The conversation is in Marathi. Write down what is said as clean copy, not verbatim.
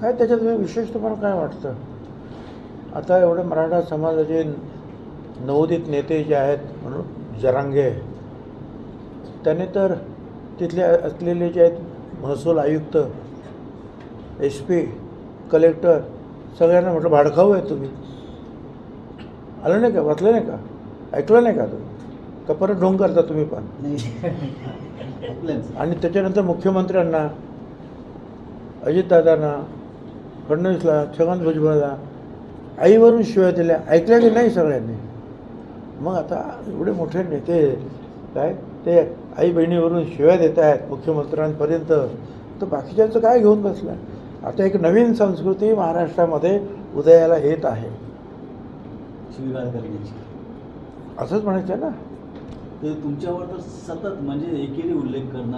काय त्याच्यात विशेष तुम्हाला काय वाटतं? आता एवढे मराठा समाजाचे नवोदित नेते जे आहेत म्हणून जरांगे, त्याने तर तिथले असलेले जे आहेत महसूल आयुक्त, SP, कलेक्टर सगळ्यांना म्हटलं भाडखाऊ आहे तुम्ही. आलं नाही का? वाचलं नाही का? ऐकलं नाही का तुम्ही? का परत ढोंग करता तुम्ही पण? आणि त्याच्यानंतर मुख्यमंत्र्यांना, अजितदादांना, फडणवीसला, छगन भुजबळला आईवरून शिवाय दिल्या, ऐकल्या की नाही सगळ्यांनी? मग आता एवढे मोठे नेते काय ते आई बहिणीवरून शिव्या देत आहेत मुख्यमंत्र्यांपर्यंत, तर बाकीच्यांचं काय घेऊन बसलं? आता एक नवीन संस्कृती महाराष्ट्रामध्ये उदयाला येत आहे. शिवीगाळ करण्याची असंच म्हणायचं ना. ते तुमच्यावर तर सतत म्हणजे एकेरी उल्लेख करणं